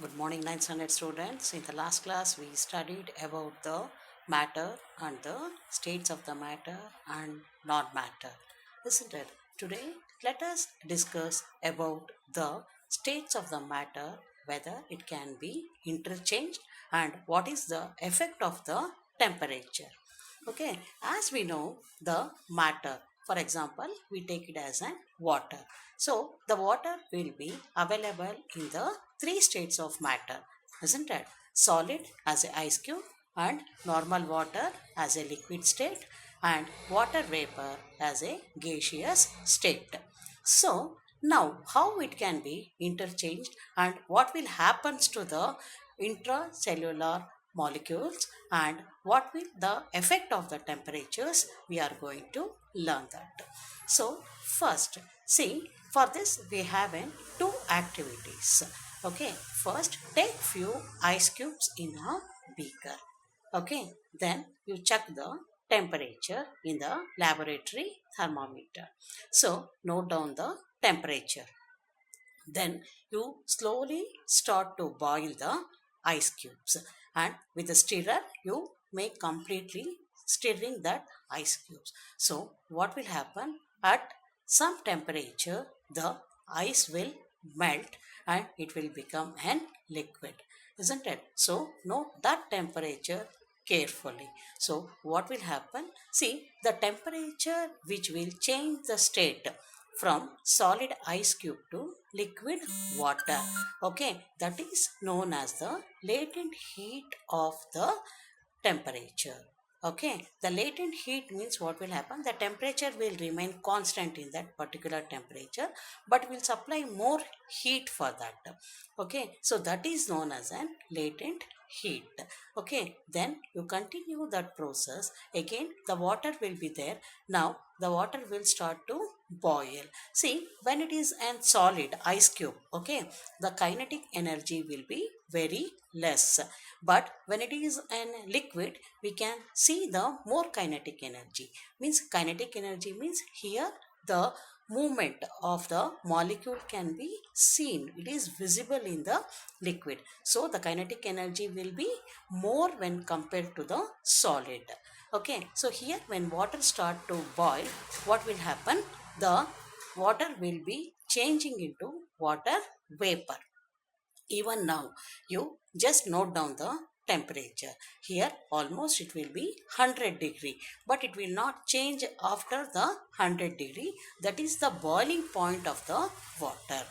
Good morning, 9th standard students. In the last class, we studied about the matter and the states of the matter and non-matter, isn't it? Today, let us discuss about the states of the matter, whether it can be interchanged and what is the effect of the temperature. Okay, as we know, the matter, for example, we take it as an water. So, the water will be available in the three states of matter, isn't it? Solid as a ice cube, and normal water as a liquid state, and water vapor as a gaseous state. So, now how it can be interchanged and what will happens to the intracellular molecules and what will the effect of the temperatures, we are going to learn that. So first, see, for this we have two activities. Okay, first take few ice cubes in a beaker. Okay, then you check the temperature in the laboratory thermometer. So note down the temperature. Then you slowly start to boil the ice cubes, and with the stirrer you make completely stirring that ice cubes. So what will happen, at some temperature the ice will melt and it will become an liquid, isn't it? So note that temperature carefully. So what will happen, see, the temperature which will change the state from solid ice cube to liquid water. Okay, that is known as the latent heat of the temperature. Okay, the latent heat means what will happen? The temperature will remain constant in that particular temperature, but will supply more heat for that. Okay, so that is known as an latent heat. Okay, then you continue that process. Again, the water will be there. Now, the water will start to boil. See, when it is an solid ice cube, okay, the kinetic energy will be very less, but when it is an liquid we can see the more kinetic energy. Means kinetic energy means here the movement of the molecule can be seen, it is visible in the liquid. So the kinetic energy will be more when compared to the solid. Okay, so here when water start to boil, what will happen, the water will be changing into water vapor. Even now you just note down the temperature. Here almost it will be 100 degree, but it will not change after the 100 degree, that is the boiling point of the water.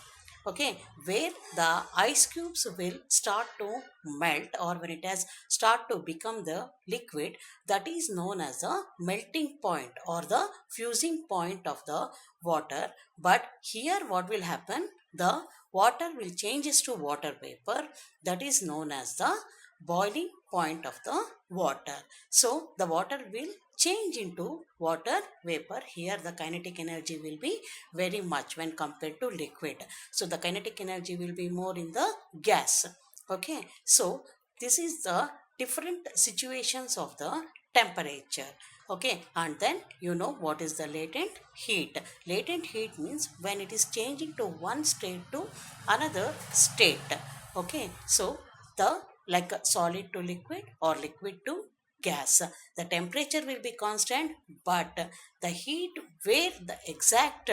Okay, where the ice cubes will start to melt, or when it has start to become the liquid, that is known as the melting point or the fusing point of the water. But here what will happen, the water will changes to water vapor, that is known as the boiling point of the water. So the water will change into water vapor. Here the kinetic energy will be very much when compared to liquid. So the kinetic energy will be more in the gas. Okay, so this is the different situations of the temperature. Okay, and then you know what is the latent heat. Latent heat means when it is changing to one state to another state. Okay, so the like a solid to liquid or liquid to gas, the temperature will be constant, but the heat where the exact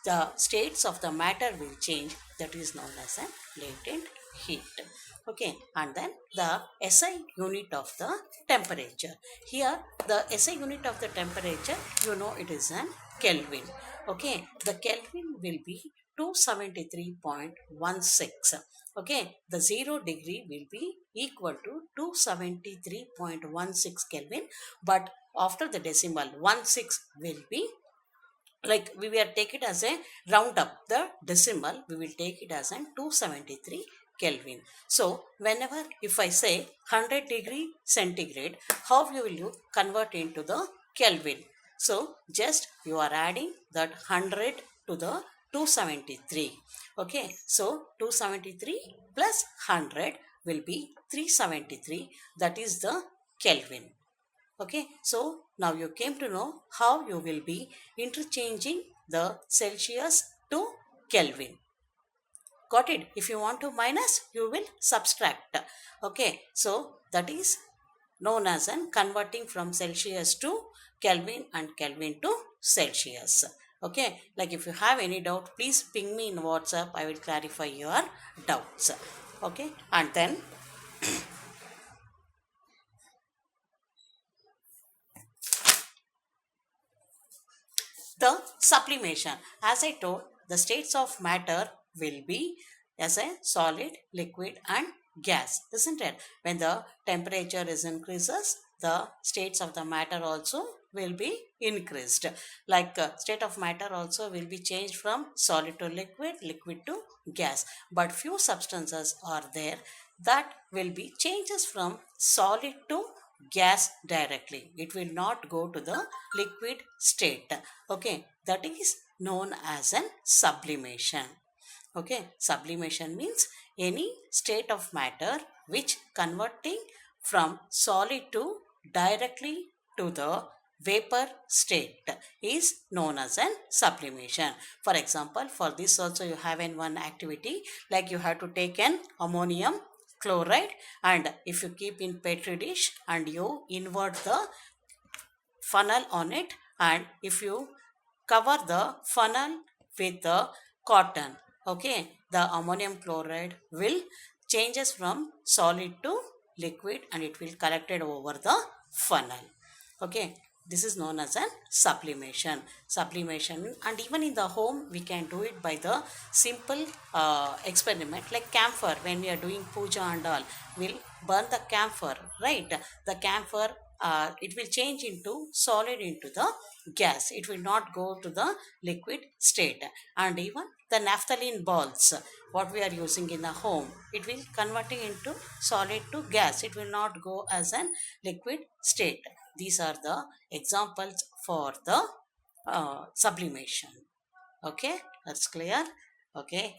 the states of the matter will change, that is known as a latent heat. Okay, and then the SI unit of the temperature. Here the SI unit of the temperature, you know, it is an Kelvin. Okay, the Kelvin will be 273.16. Okay, the 0 degree will be equal to 273.16 Kelvin, but after the decimal 16 will be, like we will take it as a round up the decimal, we will take it as a 273 Kelvin. So whenever if I say 100 degree centigrade, how you will you convert into the Kelvin? So just you are adding that 100 to the 273. Okay, so 273 plus 100 will be 373, that is the Kelvin. Okay, so now you came to know how you will be interchanging the Celsius to Kelvin. Got it? If you want to minus, you will subtract. Okay, so that is known as an converting from Celsius to Kelvin and Kelvin to Celsius. Okay, like if you have any doubt, please ping me in WhatsApp. I will clarify your doubts. Okay, and then the sublimation. As I told, the states of matter will be as a solid, liquid, and gas, isn't it? When the temperature is increases, the states of the matter also will be increased. Like state of matter also will be changed from solid to liquid, liquid to gas. But few substances are there that will be changes from solid to gas directly. It will not go to the liquid state. Okay, that is known as an sublimation. Okay, sublimation means any state of matter which converting from solid to directly to the vapor state is known as an sublimation. For example, for this also you have in one activity, like you have to take an ammonium chloride, and if you keep in petri dish and you invert the funnel on it, and if you cover the funnel with the cotton, okay, the ammonium chloride will changes from solid to liquid and it will collected over the funnel. Okay, this is known as an sublimation. And even in the home we can do it by the simple experiment, like camphor. When we are doing puja and all, we'll burn the camphor, right? The camphor, it will change into solid into the gas. It will not go to the liquid state. And even the naphthalene balls, what we are using in the home, it will converting into solid to gas. It will not go as an liquid state. These are the examples for the sublimation. Okay, that's clear. Okay,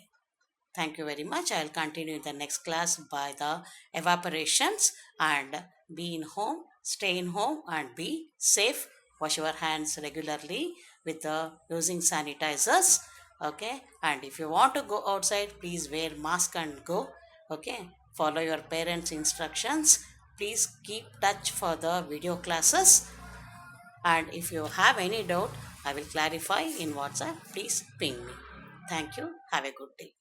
thank you very much. I'll continue in the next class by the evaporations. And be in home, stay in home, and be safe. Wash your hands regularly with the using sanitizers. Okay, and if you want to go outside, please wear mask and go. Okay, follow your parents' instructions. Please keep touch for the video classes. And if you have any doubt, I will clarify in WhatsApp. Please ping me. Thank you. Have a good day.